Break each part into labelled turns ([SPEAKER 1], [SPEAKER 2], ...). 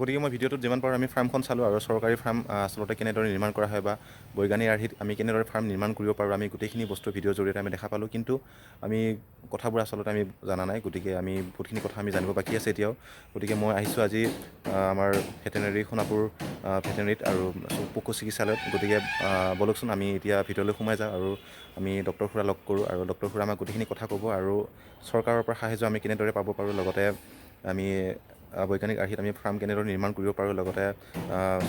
[SPEAKER 1] গতিকে মই ভিডিঅ'টোত যিমান পাৰোঁ আমি ফাৰ্মখন চালোঁ আৰু চৰকাৰী ফাৰ্ম আচলতে কেনেদৰে নিৰ্মাণ কৰা হয় বা বৈজ্ঞানিক আৰ্হিত আমি কেনেদৰে ফাৰ্ম নিৰ্মাণ কৰিব পাৰোঁ আমি গোটেইখিনি বস্তু ভিডিঅ'ৰ জৰিয়তে আমি দেখা পালোঁ কিন্তু আমি কথাবোৰ আচলতে আমি জানা নাই গতিকে আমি বহুতখিনি কথা আমি জানিব বাকী আছে এতিয়াও গতিকে মই আহিছোঁ আজি আমাৰ ভেটেনেৰী সোণাপুৰ ভেটেনেৰীত আৰু পশু চিকিৎসালয়ত গতিকে বলকচোন আমি এতিয়া ভিতৰলৈ সোমাই যাওঁ আৰু আমি ডক্টৰ খুৰা লগ কৰোঁ আৰু ডক্টৰ খুৰা আমাক গোটেইখিনি কথা ক'ব আৰু চৰকাৰৰ পৰা সাহায্য আমি কেনেদৰে পাব পাৰোঁ লগতে আমি বৈজ্ঞানিক আৰ্হিত আমি ফাৰ্ম কেনেদৰে নিৰ্মাণ কৰিব পাৰোঁ লগতে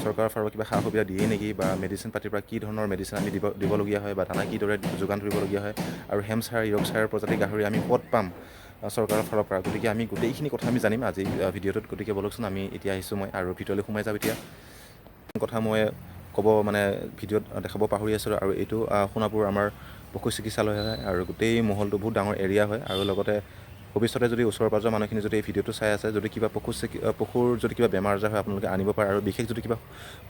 [SPEAKER 1] চৰকাৰৰ ফালৰ কিবা সা সুবিধা দিয়ে নেকি বা মেডিচিন পাতিৰ পৰা কি ধৰণৰ মেডিচিন আমি দিবলগীয়া হয় বা দানা কিদৰে যোগান ধৰিবলগীয়া হয় আৰু হেমচাৰ য়ৰ্কশ্বায়াৰ প্ৰজাতিৰ গাহৰি আমি ক'ত পাম চৰকাৰৰ ফালৰ পৰা গতিকে আমি গোটেইখিনি কথা আমি জানিম আজি ভিডিঅ'টোত গতিকে বলকচোন আমি এতিয়া আহিছোঁ মই আৰু ভিতৰলৈ সোমাই যাওঁ এতিয়া কথা মই ক'ব মানে ভিডিঅ'ত দেখাব পাহৰি আছোঁ আৰু এইটো সোণাপুৰ আমাৰ পশু চিকিৎসালয় হয় আৰু গোটেই মহলটো বহুত ডাঙৰ এৰিয়া হয় আৰু লগতে ভৱিষ্যতে যদি ওচৰ পাজৰৰ মানুহখিনি যদি এই ভিডিঅ'টো চাই আছে যদি কিবা পশুৰ যদি কিবা বেমাৰ আজাৰ হয় আপোনালোকে আনিব পাৰে আৰু বিশেষ যদি কিবা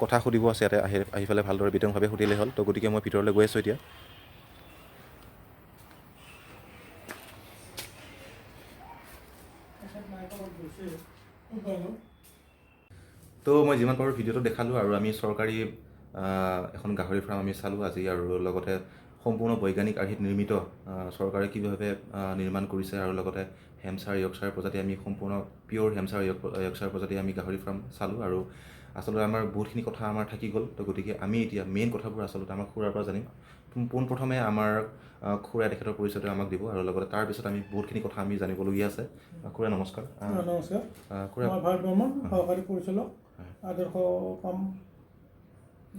[SPEAKER 1] কথা সুধিব আছে ইয়াতে আহি পেলাই ভালদৰে বিতংভাৱে সুধিলেই হ'ল তো গতিকে মই ভিতৰলৈ গৈ আছোঁ এতিয়া তো মই যিমান পাৰোঁ ভিডিঅ'টো দেখালোঁ আৰু আমি চৰকাৰী এখন গাহৰি ফাৰ্ম আমি চালোঁ আজি আৰু লগতে সম্পূৰ্ণ বৈজ্ঞানিক আৰ্হিত নিৰ্মিত চৰকাৰে কিভাৱে নিৰ্মাণ কৰিছে আৰু লগতে হেমচাৰ য়ৰ্কশ্বায়াৰ প্ৰজাতি আমি সম্পূৰ্ণ পিয়'ৰ হেমচাৰ য়ৰ্কশ্বায়াৰ প্ৰজাতি আমি গাহৰি ফাৰ্ম চালোঁ আৰু আচলতে আমাৰ বহুতখিনি কথা আমাৰ থাকি গ'ল তো গতিকে আমি এতিয়া মেইন কথাবোৰ আচলতে আমাৰ খুৰাৰ পৰা জানিম পোনপ্ৰথমে আমাৰ খুৰাই তেখেতৰ পৰিচয়টো আমাক দিব আৰু লগতে তাৰপিছত আমি বহুতখিনি কথা আমি জানিবলগীয়া আছে খুৰা নমস্কাৰ
[SPEAKER 2] নমস্কাৰ
[SPEAKER 1] খুৰা
[SPEAKER 2] মই ভাৰত ভ্ৰমণ সহকাৰী পৰিচালক আদৰ্শ ফাৰ্ম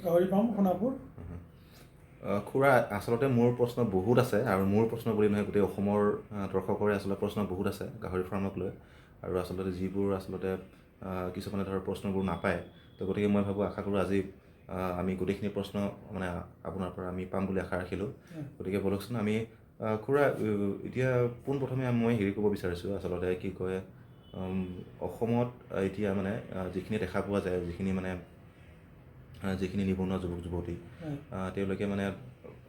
[SPEAKER 2] গাহৰি ফাৰ্ম সোণাপুৰ
[SPEAKER 1] খুৰা আচলতে মোৰ প্ৰশ্ন বহুত আছে আৰু মোৰ প্ৰশ্ন বুলি নহয় গোটেই অসমৰ দৰ্শকৰে আচলতে প্ৰশ্ন বহুত আছে গাহৰি ফাৰ্মক লৈ আৰু আচলতে যিবোৰ আচলতে কিছুমানে ধৰ প্ৰশ্নবোৰ নাপায় তো গতিকে মই ভাবোঁ আশা কৰোঁ আজি আমি গোটেইখিনি প্ৰশ্ন মানে আপোনাৰ পৰা আমি পাম বুলি আশা ৰাখিলোঁ গতিকে বলকচোন আমি খুৰা এতিয়া পোনপ্ৰথমে মই হেৰি ক'ব বিচাৰিছোঁ আচলতে কি কয় অসমত এতিয়া মানে যিখিনি দেখা পোৱা যায় যিখিনি নিবনুৱা যুৱক যুৱতী তেওঁলোকে মানে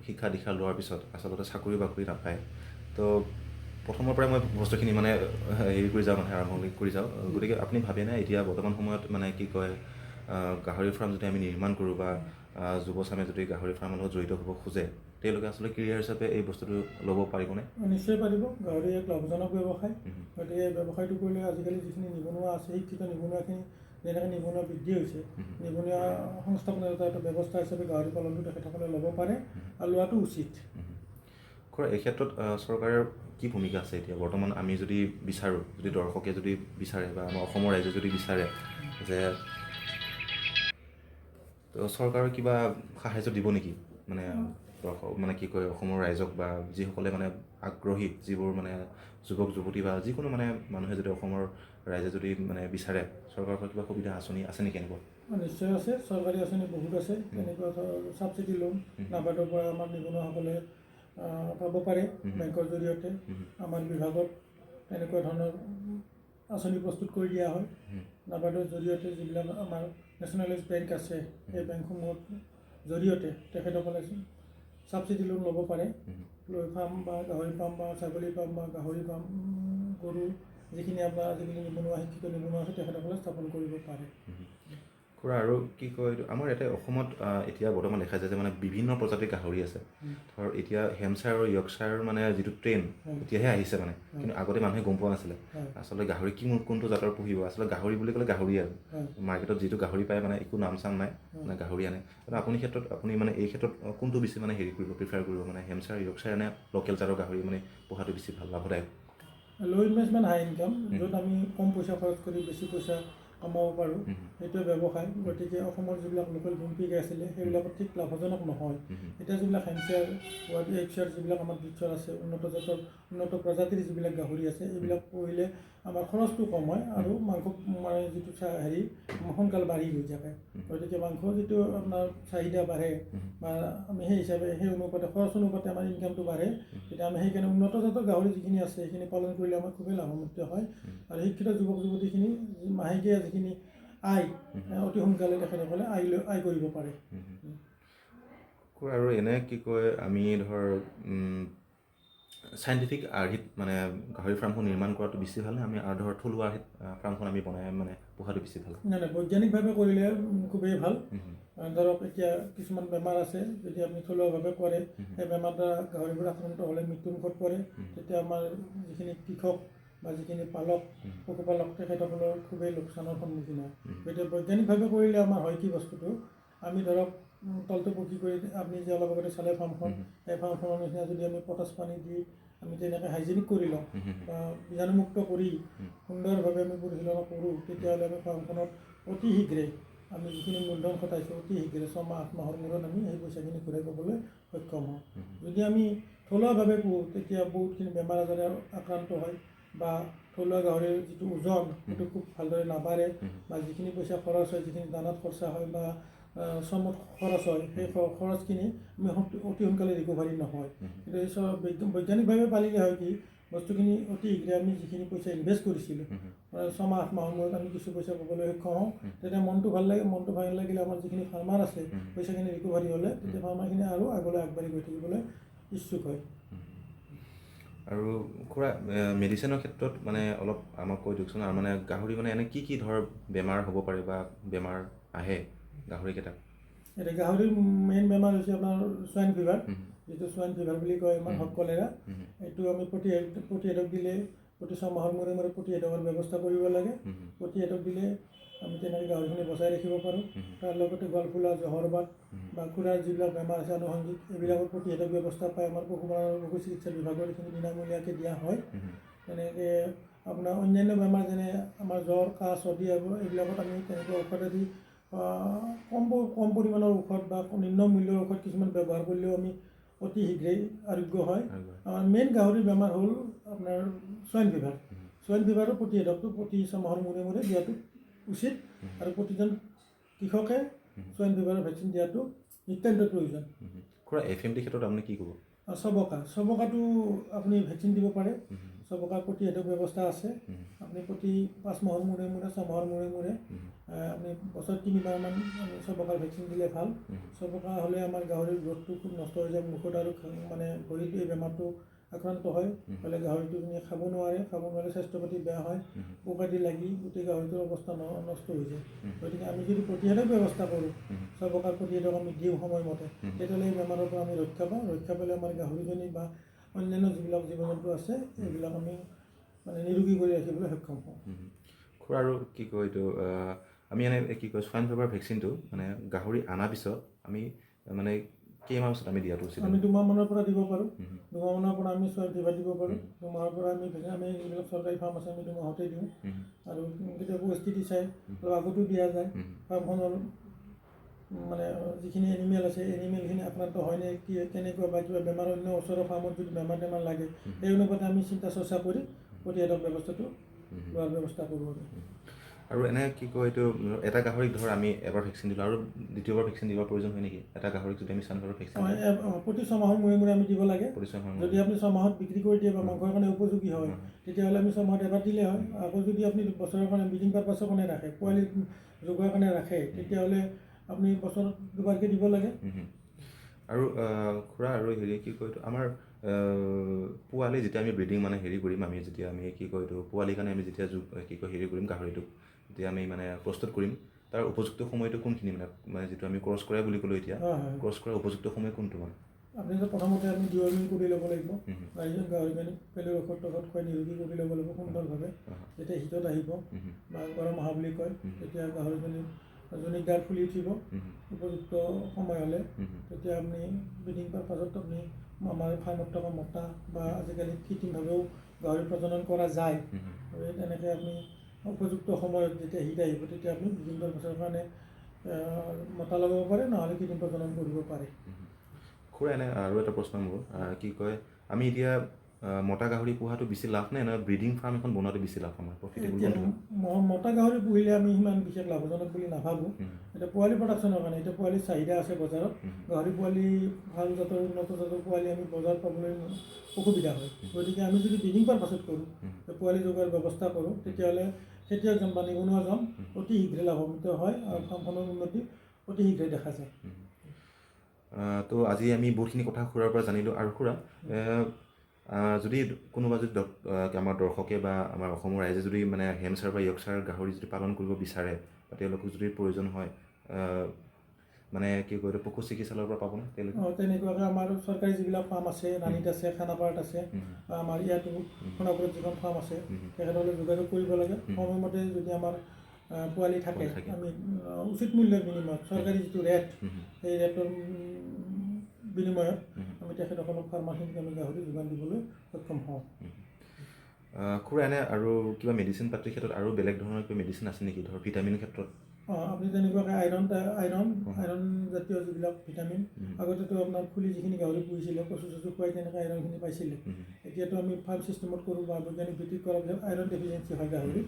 [SPEAKER 1] শিক্ষা দীক্ষা লোৱাৰ পিছত আচলতে চাকৰি বাকৰি নাপায় তো প্ৰথমৰ পৰাই মই বস্তুখিনি মানে হেৰি কৰি যাওঁ মানে আৰম্ভণি কৰি যাওঁ গতিকে আপুনি ভাবেনে এতিয়া বৰ্তমান সময়ত মানে কি কয় গাহৰি ফাৰ্ম যদি আমি নিৰ্মাণ কৰোঁ বা যুৱচামে যদি গাহৰি ফাৰ্মৰ লগত জড়িত হ'ব খোজে তেওঁলোকে আচলতে কেৰিয়াৰ হিচাপে এই বস্তুটো ল'ব পাৰিবনে
[SPEAKER 2] নিশ্চয় পাৰিব গাহৰি এক লাভজনক ব্যৱসায় গতিকে এই ব্যৱসায়টো কৰিলে আজিকালি যিখিনি নিবনুৱা আছে শিক্ষিত নিবনুৱাখিনি যেনেকৈ নিবনুৱা বৃদ্ধি হৈছে নিবনুৱা সংস্থাপনৰ এটা ব্যৱস্থা হিচাপে গাহৰি পালনটো তেখেতসকলে ল'ব পাৰে আৰু লোৱাটো উচিত
[SPEAKER 1] খুৰা এই ক্ষেত্ৰত চৰকাৰৰ কি ভূমিকা আছে এতিয়া বৰ্তমান আমি যদি বিচাৰোঁ যদি দৰ্শকে যদি বিচাৰে বা আমাৰ অসমৰ ৰাইজে যদি বিচাৰে যে তো চৰকাৰৰ কিবা সাহাৰ্য দিব নেকি মানে দৰ্শক মানে কি কয় অসমৰ ৰাইজক বা যিসকলে মানে আগ্ৰহী যিবোৰ মানে যুৱক যুৱতী বা যিকোনো মানে মানুহে যদি অসমৰ ৰাইজে যদি মানে বিচাৰে চৰকাৰৰ পৰা কিবা সুবিধা আঁচনি আছে নেকি এনেকুৱা
[SPEAKER 2] নিশ্চয় আছে চৰকাৰী আঁচনি বহুত আছে তেনেকুৱা ছাবচিডি লোন নাবাৰ্ডৰ পৰা আমাৰ নিবনুৱাসকলে পাব পাৰে বেংকৰ জৰিয়তে আমাৰ বিভাগত এনেকুৱা ধৰণৰ আঁচনি প্ৰস্তুত কৰি দিয়া হয় নাবাৰ্ডৰ জৰিয়তে যিবিলাক আমাৰ নেশ্যনেলাইজ বেংক আছে সেই বেংকসমূহৰ জৰিয়তে তেখেতসকলে ছাবচিডি লোন ল'ব পাৰে লৈ ফাৰ্ম বা গাহৰি ফাৰ্ম বা ছাগলী ফাৰ্ম বা গাহৰি ফাৰ্ম গৰু যিখিনি আপোনাৰ আজিকালি নিবনুৱা শিক্ষিত নিবনুৱা আছে তেখেতসকলে স্থাপন কৰিব পাৰে
[SPEAKER 1] খুৰা আৰু কি কয় এইটো আমাৰ ইয়াতে অসমত এতিয়া বৰ্তমান দেখা যায় যে মানে বিভিন্ন প্ৰজাতিৰ গাহৰি আছে ধৰ এতিয়া হেমচাৰ আৰু য়ৰ্কশ্বায়াৰ মানে যিটো ট্ৰেইন এতিয়াহে আহিছে মানে কিন্তু আগতে মানুহে গম পোৱা নাছিলে আচলতে গাহৰি কোনটো জাতৰ পুহিব আচলতে গাহৰি বুলি ক'লে গাহৰি আৰু মাৰ্কেটত যিটো গাহৰি পায় মানে একো নাম চাম নাই মানে গাহৰি আনে আপুনি মানে এই ক্ষেত্ৰত কোনটো বেছি মানে হেৰি কৰিব প্ৰিফাৰ কৰিব মানে হেমচাৰ য়ৰ্কশ্বায়াৰ নে লোকেল জাতৰ গাহৰি মানে পোহাটো বেছি ভাল লাভদায়ক
[SPEAKER 2] ল' ইনভেষ্টমেণ্ট হাই ইনকাম য'ত আমি কম পইচা খৰচ কৰি বেছি পইচা কমাব পাৰোঁ সেইটোৱে ব্যৱসায় গতিকে অসমৰ যিবিলাক লোকেল ভিমপিক আছিলে সেইবিলাকত ঠিক লাভজনক নহয় এতিয়া যিবিলাক হেমচাৰ য়ৰ্কশ্বায়াৰ যিবিলাক আমাৰ বিটছৰ আছে উন্নত জাতৰ উন্নত প্ৰজাতিৰ যিবিলাক গাহৰি আছে এইবিলাক পুহিলে আমাৰ খৰচটো কম হয় আৰু মাংস মানে যিটো হেৰি সোনকালে বাঢ়ি হৈ থাকে গতিকে মাংস যিটো আপোনাৰ চাহিদা বাঢ়ে বা আমি সেই হিচাপে সেই অনুপাতে খৰচ অনুপাতে আমাৰ ইনকামটো বাঢ়ে তেতিয়া আমি সেইকাৰণে উন্নত জাতৰ গাহৰি যিখিনি আছে সেইখিনি পালন কৰিলে আমাৰ খুবেই লাভান্বিত হয় আৰু শিক্ষিত যুৱক যুৱতীখিনি মাহেকীয়া যিখিনি আয় অতি সোনকালে তেখেতসকলে আয় কৰিব পাৰে
[SPEAKER 1] আৰু এনে কি কয় আমি ধৰ চাইণ্টিফিক আৰ্হিত মানে গাহৰি ফাৰ্মখন নিৰ্মাণ কৰাটো বেছি ভাল নে আমি আৰু ধৰ থলুৱা আৰ্হিত ফাৰ্মখন আমি বনাই মানে পোহাটো বেছি ভাল?
[SPEAKER 2] নাই নাই, বৈজ্ঞানিকভাৱে কৰিলে খুবেই ভাল। ধৰক এতিয়া কিছুমান বেমাৰ আছে, যদি আপুনি থলুৱাভাৱে কৰে সেই বেমাৰ দ্বাৰা গাহৰিবোৰ আক্ৰান্ত হ'লে মৃত্যুমুখত পৰে, তেতিয়া আমাৰ যিখিনি কৃষক বা যিখিনি পালক পশুপালক তেখেতসকলৰ খুবেই লোকচানৰ সন্মুখীন হয়। গতিকে বৈজ্ঞানিকভাৱে কৰিলে আমাৰ হয় কি বস্তুটো, আমি ধৰক তলটো পকী কৰি আপুনি যে অলপ আগতে চালে ফাৰ্মখন, সেই ফাৰ্মখনৰ নিচিনা যদি আমি পটাছ পানী দি আমি তেনেকৈ হাইজেনিক কৰি লওঁ বা বীজাণুমুক্ত কৰি সুন্দৰভাৱে আমি পৰিচালনা কৰোঁ, তেতিয়াহ'লে আমি ফাৰ্মখনত অতি শীঘ্ৰে আমি যিখিনি মূলধন খটাইছোঁ অতি শীঘ্ৰে 6-8 মাহৰ মূৰত আমি সেই পইচাখিনি ঘূৰাই পাবলৈ সক্ষম হওঁ। যদি আমি থলুৱাভাৱে পোহোঁ তেতিয়া বহুতখিনি বেমাৰ আজাৰে আক্ৰান্ত হয় বা থলুৱা গাহৰিৰ যিটো ওজন সেইটো খুব ভালদৰে নাবাঢ়ে বা যিখিনি পইচা খৰচ হয়, যিখিনি দানাত খৰচা হয় বা শ্ৰমত খৰচ হয়, সেই খৰচখিনি আমি অতি সোনকালে ৰিকভাৰী নহয়। কিন্তু এই বৈজ্ঞানিকভাৱে পালিলে হয় কি বস্তুখিনি অতি শীঘ্ৰে আমি যিখিনি পইচা ইনভেষ্ট কৰিছিলোঁ 6-8 মাহৰ মূৰত আমি কিছু পইচা পাবলৈ সক্ষম হওঁ, তেতিয়া মনটো ভাল লাগে। মনটো ভাল লাগিলে আমাৰ যিখিনি ফাৰ্মাৰ আছে পইচাখিনি ৰিকভাৰী হ'লে তেতিয়া ফাৰ্মাৰখিনি আৰু আগলৈ আগবাঢ়ি গৈ থাকিবলৈ ইচ্ছুক হয়।
[SPEAKER 1] আৰু খুৰা মেডিচিনৰ ক্ষেত্ৰত মানে অলপ আমাক কৈ দিয়কচোন। আৰু মানে গাহৰি মানে এনে কি ধৰ বেমাৰ হ'ব পাৰে বা বেমাৰ আহে গাহৰিকেইটাক?
[SPEAKER 2] এতিয়া গাহৰিৰ মেইন বেমাৰ হৈছে আপোনাৰ সোৱাইন ফিভাৰ, যিটো সোৱাইন ফিভাৰ বুলি কয় আমাৰ হক কলেৰা। এইটো আমি প্ৰতিষেধক দিলে প্ৰতি 6 মাহৰ মূৰে মূৰে প্ৰতিষেধকৰ ব্যৱস্থা কৰিব লাগে। প্ৰতিষেধক দিলে আমি তেনেকৈ গাহৰিখিনি বচাই ৰাখিব পাৰোঁ। তাৰ লগতে গলফুলা, জহৰবাত বা খুৰাৰ যিবিলাক বেমাৰ আছে আনুষংগিক, এইবিলাকৰ প্ৰতিষেধক ব্যৱস্থা পাই আমাৰ পশুপালন পশু চিকিৎসা বিভাগৰ এইখিনি বিনামূলীয়াকৈ দিয়া হয়। তেনেকৈ আপোনাৰ অন্যান্য বেমাৰ যেনে আমাৰ জ্বৰ, কাহ, চৰ্দি এইবিলাকত আমি তেনেকৈ ঔষধেদি কম পৰিমাণৰ ঔষধ বা নিম্ন মূল্যৰ ঔষধ কিছুমান ব্যৱহাৰ কৰিলেও আমি অতি শীঘ্ৰেই আৰোগ্য হয়। আমাৰ মেইন গাহৰিৰ বেমাৰ হ'ল আপোনাৰ সোৱাইন ফিভাৰ। সোৱাইন ফিভাৰৰ প্ৰতিষেধকটো প্ৰতি 6 মাহৰ মূৰে মূৰে দিয়াটো উচিত আৰু প্ৰতিজন কৃষকে সোৱাইন ফিভাৰৰ ভেকচিন দিয়াটো নিতান্ত প্ৰয়োজন।
[SPEAKER 1] খুৰা FMT ক্ষেত্ৰত আপুনি কি ক'ব?
[SPEAKER 2] চবকাটো আপুনি ভেকচিন দিব পাৰে। চবকাৰ প্ৰতিষেধক ব্যৱস্থা আছে। আপুনি প্ৰতি 5 মাহৰ মূৰে মূৰে 6 মাহৰ মূৰে মূৰে আপুনি বছৰত 3বাৰমান আমি চবকাৰ ভেকচিন দিলে ভাল। চবকা হ'লে আমাৰ গাহৰিৰ গ্ৰথটো খুব নষ্ট হৈ যায়। মুখত আৰু মানে ভৰিত এই বেমাৰটো আক্ৰান্ত হয়, হ'লে গাহৰিটো খাব নোৱাৰে স্বাস্থ্য পাতি বেয়া হয়, পোক আদি লাগি গোটেই গাহৰিটোৰ অৱস্থা নষ্ট হৈ যায়। গতিকে আমি যদি প্ৰতিষেধক ব্যৱস্থা কৰোঁ, চবকাৰ প্ৰতিষেধক আমি দিওঁ সময়মতে, তেতিয়াহ'লে এই বেমাৰৰ পৰা আমি ৰক্ষা পাওঁ। ৰক্ষা পালে আমাৰ গাহৰিজনী বা অন্যান্য যিবিলাক জীৱ জন্তু আছে এইবিলাক আমি মানে নিৰোগী কৰি ৰাখিবলৈ সক্ষম হওঁ।
[SPEAKER 1] খুৰা আৰু কি কয় এইটো আমি এনে কি কয় সোৱাইন ফিভাৰ ভেকচিনটো মানে গাহৰি অনাৰ পিছত আমি মানে কেইমাহ পিছত আমি দিয়াটো উচিত?
[SPEAKER 2] আমি 2 মাহমানৰ পৰা দিব পাৰোঁ। 2 মাহমানৰ পৰা আমি সোৱাইন ফিভাৰ দিব পাৰোঁ। 2 মাহৰ পৰা আমি যিবিলাক চৰকাৰী ফাৰ্ম আছে আমি 2 মাহতেই দিওঁ। আৰু কেতিয়াবা পৰিস্থিতি চাই আগতো দিয়া যায়। ফাৰ্মখনৰ মানে যিখিনি এনিমেল আছে এনিমেলখিনি আক্ৰান্ত হয়নে কি কেনেকুৱা বা কিবা বেমাৰ অন্য ওচৰৰ ফাৰ্মত যদি বেমাৰ লাগে সেই অনুপাতে আমি চিন্তা চৰ্চা কৰি প্ৰতিষেধক ব্যৱস্থাটো লোৱাৰ ব্যৱস্থা কৰোঁ।
[SPEAKER 1] আৰু এনে কি কয় এইটো এটা গাহৰিক ধৰ আমি এবাৰ ভেকচিন দিলোঁ আৰু দ্বিতীয়বাৰ ভেকচিন দিবৰ প্ৰয়োজন হয় নেকি? এটা গাহৰিক যদি আমি সোৱাইন ফিভাৰ ভেকচিন
[SPEAKER 2] প্ৰতি 6 মাহৰ মূৰে মূৰে আমি দিব লাগে।
[SPEAKER 1] প্ৰতি 6 মাহৰ
[SPEAKER 2] যদি আপুনি 6 মাহত বিক্ৰী কৰি দিয়ে বা মাংসৰ কাৰণে উপযোগী হয় তেতিয়াহ'লে আমি 6 মাহত এবাৰ দিলে হয়। আকৌ যদি আপুনি বছৰৰ কাৰণে ব্ৰিডিং পাৰপাছৰ কাৰণে ৰাখে, পোৱালি জগোৱাৰ কাৰণে ৰাখে, তেতিয়াহ'লে আপুনি বছৰত 2বাৰকৈ দিব লাগে।
[SPEAKER 1] আৰু খুৰা আৰু হেৰি কি কয় এইটো আমাৰ পোৱালি যেতিয়া আমি ব্ৰিডিং মানে হেৰি কৰিম, আমি যেতিয়া আমি কি কয় এইটো পোৱালিৰ কাৰণে আমি যেতিয়া কি কয় হেৰি কৰিম গাহৰিটোক, যেতিয়া আমি মানে প্ৰস্তুত কৰিম, তাৰ উপযুক্ত সময়টো কোনখিনি মানে যিটো আমি ক্ৰছ কৰা বুলি ক'লোঁ এতিয়া, ক্ৰছ কৰাৰ উপযুক্ত সময় কোনটো মানে?
[SPEAKER 2] আপুনি প্ৰথমতে আমি ডিৱৰ্মিং কৰি ল'ব লাগিব। গাহৰিজনী পেলুৰ ঔষধ খুৱাই নিৰোগী কৰি ল'ব লাগিব সুন্দৰভাৱে। যেতিয়া শীতত আহিব বা গৰম অহা বুলি কয়, তেতিয়া গাহৰিজনীৰ জনীকডাল ফুলি উঠিব উপযুক্ত সময় হ'লে, তেতিয়া আপুনি ব্ৰিডিং পাৰপাছত আপুনি আমাৰ ফাৰ্মত থকা মতা বা আজিকালি কৃত্ৰিমভাৱেও গাহৰি প্ৰজনন কৰা যায়। তেনেকৈ আপুনি উপযুক্ত সময়ত যেতিয়া শীত আহিব তেতিয়া আপুনি ব্ৰিডিং পাৰপাছৰ কাৰণে মতা লগাব পাৰে, নহ'লে কৃত্ৰিম প্ৰজনন কৰিব পাৰে।
[SPEAKER 1] খুৰা এনে আৰু এটা প্ৰশ্ন মোৰ কি কয় আমি এতিয়া মতা গাহৰি পোহাটো বেছি লাভ নে ব্ৰিডিং ফাৰ্ম এখন বনোৱাটো বেছি লাভ আমাৰ প্ৰফিটেবল?
[SPEAKER 2] মতা গাহৰি পুহিলে আমি সিমান বিশেষ লাভজনক বুলি নাভাবোঁ। এতিয়া পোৱালি প্ৰডাকশ্যনৰ কাৰণে এতিয়া পোৱালিৰ চাহিদা আছে বজাৰত। গাহৰি পোৱালি ভাল জাতৰ উন্নত জাতৰ পোৱালি আমি বজাৰত পাবলৈ অসুবিধা হয়। গতিকে আমি যদি ব্ৰিডিং পাৰপাছত কৰোঁ, পোৱালি জগোৱাৰ ব্যৱস্থা কৰোঁ, তেতিয়াহ'লে খেতিয়কজন বা নিবনুৱাজন অতি শীঘ্ৰে লাভান্বিত হয় আৰু ফাৰ্মখনৰ উন্নতি অতি শীঘ্ৰে দেখা যায়।
[SPEAKER 1] তো আজি আমি বহুতখিনি কথা খুৰাৰ পৰা জানিলোঁ। আৰু খুৰা যদি কোনোবা যদি আমাৰ দৰ্শকে বা আমাৰ অসমৰ ৰাইজে যদি মানে হেমচাৰ বা য়ৰ্কশ্বায়াৰ গাহৰি যদি পালন কৰিব বিচাৰে বা তেওঁলোকক যদি প্ৰয়োজন হয় মানে কি কয় এইটো পশু চিকিৎসালয়ৰ পৰা পাবনে তেওঁলোকে?
[SPEAKER 2] তেনেকুৱাকৈ আমাৰ চৰকাৰী যিবিলাক ফাৰ্ম আছে, ৰাণীত আছে, খানাপাৰাত আছে, বা আমাৰ ইয়াতো সোণাপুৰত যিখন ফাৰ্ম আছে, তেখেতসকলে যোগাযোগ কৰিব লাগে। সময়মতে যদি আমাৰ পোৱালি থাকে, আমি উচিত মূল্যৰ বিনিময়ত চৰকাৰী যিটো ৰেট, সেই ৰেটৰ বিনিময়ত আমি তেখেতসকলক ফাৰ্মাৰখিনিক আমি গাহৰি যোগান দিবলৈ সক্ষম হওঁ।
[SPEAKER 1] খুৰা এনে আৰু কিবা মেডিচিন পাতিৰ ক্ষেত্ৰত আৰু বেলেগ ধৰণৰ কিবা মেডিচিন আছে নেকি, ধৰ ভিটামিনৰ ক্ষেত্ৰত?
[SPEAKER 2] আপুনি তেনেকুৱাকৈ আইৰণ জাতীয় যিবিলাক ভিটামিন, আগতেতো আপোনাৰ ফুলি যিখিনি গাহৰি পুহিছিলে, কচু চচু খুৱাই তেনেকৈ আইৰণখিনি পাইছিলে। এতিয়াতো আমি ফাৰ্ম ছিষ্টেমত কৰোঁ বা বৈজ্ঞানিক ভিত্তিত কৰাৰ পিছত আইৰণ ডেফিচিয়েঞ্চি হয় গাহৰি।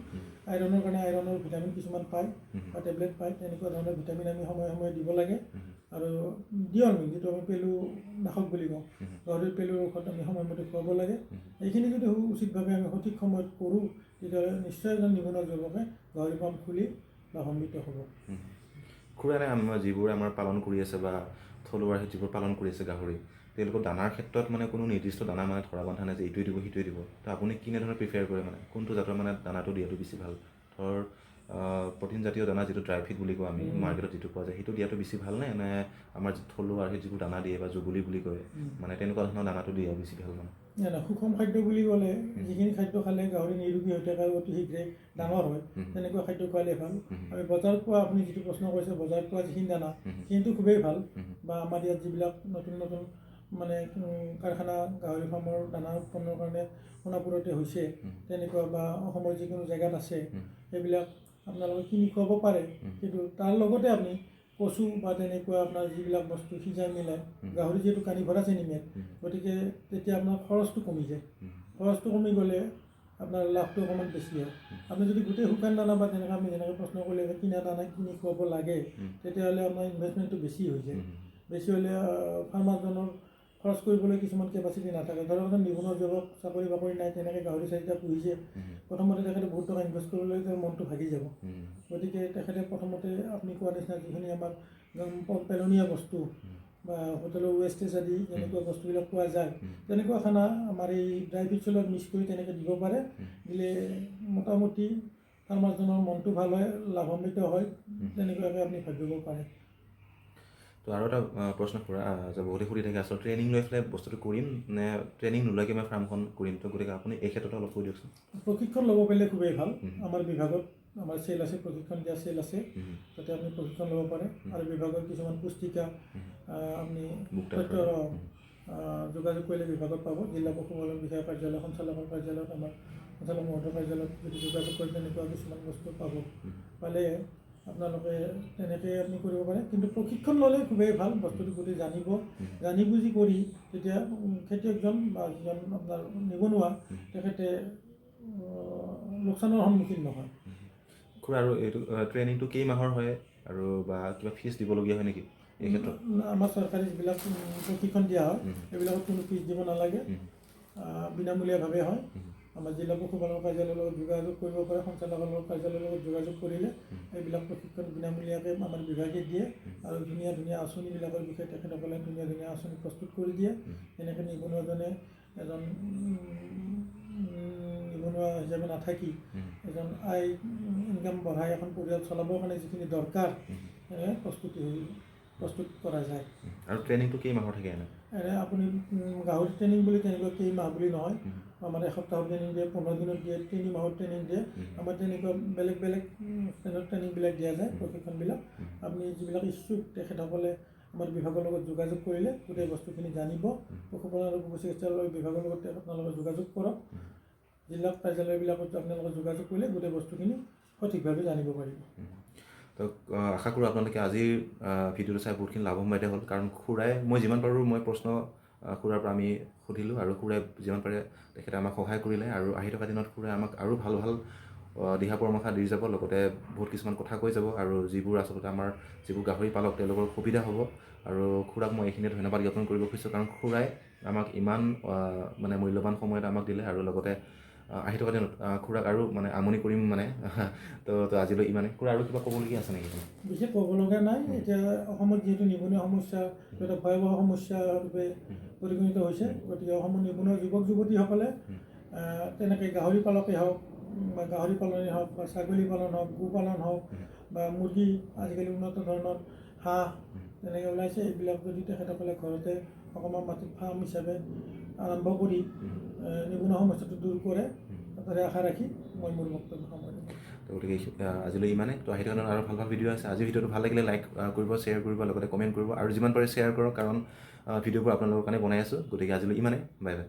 [SPEAKER 2] আইৰণৰ কাৰণে আইৰণৰ ভিটামিন কিছুমান পায় বা টেবলেট পায়, তেনেকুৱা ধৰণৰ ভিটামিন আমি সময়ে সময়ে দিব লাগে। আৰু দিওঁ আমি, যিটো আমি পেলু নাশক বুলি কওঁ, গাহৰিৰ পেলুৰ ঔষধ আমি সময়মতে খুৱাব লাগে। এইখিনি যদি উচিতভাৱে আমি সঠিক সময়ত কৰোঁ, তেতিয়াহ'লে নিশ্চয় এজন নিবনুৱা যুৱকে গাহৰি ফাৰ্ম খুলি লাভান্বিত হ'ব।
[SPEAKER 1] খুৰা এনে আমাৰ যিবোৰ আমাৰ পালন কৰি আছে বা থলুৱা যিবোৰ পালন কৰি আছে গাহৰি, তেওঁলোকৰ দানাৰ ক্ষেত্ৰত মানে কোনো নিৰ্দিষ্ট দানা মানে ধৰা বন্ধা নাই যে এইটোৱে দিব সেইটোৱে দিব, তো আপুনি কেনেধৰণে প্ৰিফেয়াৰ কৰে, মানে কোনটো জাতৰ মানে দানাটো দিয়াটো বেছি ভাল? ধৰ প্ৰটিন জাতীয় দানা যিটো ড্ৰাই ফিড বুলি কওঁ আমি, মাৰ্কেটত যিটো পোৱা যায়, সেইটো দিয়াটো বেছি ভালনে, নে আমাৰ যিটো থলুৱা সেই যিবোৰ দানা দিয়ে বা জুগুলি বুলি কয়, মানে তেনেকুৱা ধৰণৰ দানাটো দিয়া বেছি ভাল? মানে
[SPEAKER 2] সুষম খাদ্য বুলি ক'লে যিখিনি খাদ্য খালে গাহৰি নিৰোগী হৈ থাকে আৰু অতি শীঘ্ৰে ডাঙৰ হয়, তেনেকুৱা খাদ্য খোৱালে ভাল। আৰু বজাৰত পোৱা, আপুনি যিটো প্ৰশ্ন কৰিছে, বজাৰত পোৱা যিখিনি দানা, সেইখিনিতো খুবেই ভাল। বা আমাৰ ইয়াত যিবিলাক নতুন নতুন মানে কাৰখানা গাহৰি ফাৰ্মৰ দানা উৎপন্নৰ কাৰণে সোণাপুৰতে হৈছে, তেনেকুৱা বা অসমৰ যিকোনো জেগাত আছে, সেইবিলাক আপোনালোকে কিনি খুৱাব পাৰে। কিন্তু তাৰ লগতে আপুনি কচু বা তেনেকুৱা আপোনাৰ যিবিলাক বস্তু সিজাই মিলাই, গাহৰি যিহেতু কানি ভৰা চেনিমেল, গতিকে তেতিয়া আপোনাৰ খৰচটো কমি যায়। খৰচটো কমি গ'লে আপোনাৰ লাভটো অকণমান বেছি হয়। আপুনি যদি গোটেই শুকান দানা বা তেনেকৈ আমি যেনেকৈ প্ৰশ্ন কৰিলে কিনা দানা কিনি খুৱাব লাগে, তেতিয়াহ'লে আপোনাৰ ইনভেষ্টমেণ্টটো বেছি হৈ যায়। বেছি হ'লে ফাৰ্মাৰজনৰ খৰচ কৰিবলৈ কিছুমান কেপাচিটি নাথাকে। ধৰক এজন নিবনুৱা যুৱক, চাকৰি বাকৰি নাই, তেনেকৈ গাহৰি চাৰিটা পুহিছে, প্ৰথমতে তেখেতে বহুত টকা ইনভেষ্ট কৰিবলৈ তেওঁৰ মনটো ভাগি যাব। গতিকে তেখেতে প্ৰথমতে আপুনি কোৱা নিচিনা যিখিনি আমাৰ পেলনীয়া বস্তু বা হোটেলৰ ৱেষ্টেজ আদি যেনেকুৱা বস্তুবিলাক পোৱা যায়, তেনেকুৱা খানা আমাৰ এই ড্ৰাই ফিডছৰ লগত মিক্স কৰি তেনেকৈ দিব পাৰে। দিলে মোটামুটি ফাৰ্মাৰজনৰ মনটো ভাল হয়, লাভান্বিত হয়, তেনেকুৱাকৈ আপুনি ভাবিব পাৰে।
[SPEAKER 1] তো আৰু এটা প্ৰশ্ন কৰা যে বহুতে সুধি থাকে, আচলতে ট্ৰেইনিং লৈ পেলাই বস্তুটো কৰিম নে ট্ৰেইনিং নোলোৱাকৈ মই ফাৰ্মখন কৰিম? তো গতিকে আপুনি এই ক্ষেত্ৰত অলপ কৈ দিয়কচোন।
[SPEAKER 2] প্ৰশিক্ষণ ল'ব পাৰিলে খুবেই ভাল। আমাৰ বিভাগত আমাৰ চেল আছে, প্ৰশিক্ষণ দিয়া চেল আছে, তাতে আপুনি প্ৰশিক্ষণ ল'ব পাৰে। আৰু বিভাগৰ কিছুমান পুস্তিকা আপুনি তথ্য যোগাযোগ কৰিলে বিভাগত পাব। জিলা পশুপালন বিষয়া কাৰ্যালয়, সঞ্চালকৰ কাৰ্যালয়ত, আমাৰ সঞ্চালক মহোদয়ৰ কাৰ্যালয়ত যদি যোগাযোগ কৰি তেনেকুৱা কিছুমান বস্তু পাব। পালে আপোনালোকে তেনেকৈ আপুনি কৰিব পাৰে। কিন্তু প্ৰশিক্ষণ ল'লে খুবেই ভাল, বস্তুটো গোটেই জানি বুজি কৰি তেতিয়া খেতিয়কজন বা যিজন আপোনাৰ নিবনুৱা, তেখেতে লোকচানৰ সন্মুখীন নহয়।
[SPEAKER 1] খুৰা আৰু এইটো ট্ৰেইনিংটো কেইমাহৰ হয় আৰু বা কিবা ফিজ দিবলগীয়া হয় নেকি এই ক্ষেত্ৰত?
[SPEAKER 2] আমাৰ চৰকাৰী যিবিলাক প্ৰশিক্ষণ দিয়া হয়, সেইবিলাকত কোনো ফিজ দিব নালাগে, বিনামূলীয়াভাৱে হয়। আমাৰ জিলা পশুপালন কাৰ্যালয়ৰ লগত যোগাযোগ কৰিব পাৰে, সঞ্চালকৰ কাৰ্যালয়ৰ লগত যোগাযোগ কৰিলে এইবিলাক প্ৰশিক্ষণ বিনামূলীয়াকৈ আমাৰ বিভাগে দিয়ে। আৰু ধুনীয়া ধুনীয়া আঁচনিবিলাকৰ বিষয়ে তেখেতসকলে ধুনীয়া ধুনীয়া আঁচনি প্ৰস্তুত কৰি দিয়ে। তেনেকৈ নিবনুৱাজনে এজন নিবনুৱা হিচাপে নাথাকি এজন ইনকাম বঢ়াই এখন পৰিয়াল চলাবৰ কাৰণে যিখিনি দৰকাৰ, প্ৰস্তুত কৰা যায়।
[SPEAKER 1] আৰু ট্ৰেইনিংটো কেইমাহৰ থাকে এনে?
[SPEAKER 2] আপুনি গাহৰি ট্ৰেইনিং বুলি তেনেকুৱা কেইমাহ বুলি নহয়, আমাৰ এসপ্তাহৰ ট্ৰেইনিং দিয়ে, 15 দিনত দিয়ে, 3 মাহৰ ট্ৰেইনিং দিয়ে। আমাৰ তেনেকুৱা বেলেগ বেলেগ ট্ৰেইনিংবিলাক দিয়া যায়, প্ৰশিক্ষণবিলাক। আপুনি যিবিলাক ইচ্ছুক, তেখেতসকলে আমাৰ বিভাগৰ লগত যোগাযোগ কৰিলে গোটেই বস্তুখিনি জানিব। পশুপালন আৰু পশু চিকিৎসালয় বিভাগৰ লগত আপোনালোকে যোগাযোগ কৰক। জিলা কাৰ্যালয়বিলাকত আপোনালোকে যোগাযোগ কৰিলে গোটেই বস্তুখিনি সঠিকভাৱে জানিব পাৰিব।
[SPEAKER 1] তো আশা কৰোঁ আপোনালোকে আজিৰ ভিডিঅ'টো চাই বহুতখিনি লাভান্বিত হ'ল। কাৰণ খুৰাই, মই যিমান পাৰোঁ মই প্ৰশ্ন খুৰাৰ পৰা আমি সুধিলোঁ, আৰু খুৰাই যিমান পাৰে তেখেতে আমাক সহায় কৰিলে। আৰু আহি থকা দিনত খুৰাই আমাক আৰু ভাল ভাল দিহা পৰামৰ্শ দি যাব, লগতে বহুত কিছুমান কথা কৈ যাব, আৰু যিবোৰ আচলতে আমাৰ যিবোৰ গাহৰি পালক তেওঁলোকৰ সুবিধা হ'ব। আৰু খুৰাক মই এইখিনিয়ে ধন্যবাদ জ্ঞাপন কৰিব খুজিছোঁ, কাৰণ খুৰাই আমাক ইমান মানে মূল্যৱান সময়ত আমাক দিলে, আৰু লগতে আহি থকা দিনত খুৰাক আৰু মানে আমনি কৰিম মানে তো আজিলৈ ইমানে। খুৰা আৰু কিবা ক'বলগীয়া আছে নেকি?
[SPEAKER 2] বিশেষ ক'ব লগা নাই। এতিয়া অসমত যিহেতু নিবনুৱা সমস্যা এটা ভয়াৱহ সমস্যা ৰূপে পৰিগণিত হৈছে, গতিকে অসমৰ নিবনুৱা যুৱক যুৱতীসকলে তেনেকৈ গাহৰি পালকেই হওক বা গাহৰি পালনেই হওক বা ছাগলী পালন হওক, গো পালন হওক বা মুৰ্গী, আজিকালি উন্নত ধৰণৰ হাঁহ তেনেকৈ ওলাইছে, এইবিলাক যদি তেখেতসকলে ঘৰতে অকণমান মাটিত ফাৰ্ম হিচাপে আৰম্ভ কৰি নিবনুৱা সমস্যাটো দূৰ কৰে, তাৰে আশা ৰাখি মই মোৰ বক্তব্য সামৰিম।
[SPEAKER 1] তো গতিকে আজিলৈ ইমানে। তো আহি থকা আৰু ভাল ভাল ভিডিঅ' আছে। আজি ভিডিঅ'টো ভাল লাগিলে লাইক কৰিব, শ্বেয়াৰ কৰিব, লগতে কমেণ্ট কৰিব আৰু যিমান পাৰে শ্বেয়াৰ কৰক, কাৰণ ভিডিঅ'বোৰ আপোনালোকৰ কাৰণে বনাই আছোঁ। গতিকে আজিলৈ ইমানে, বাই বাই।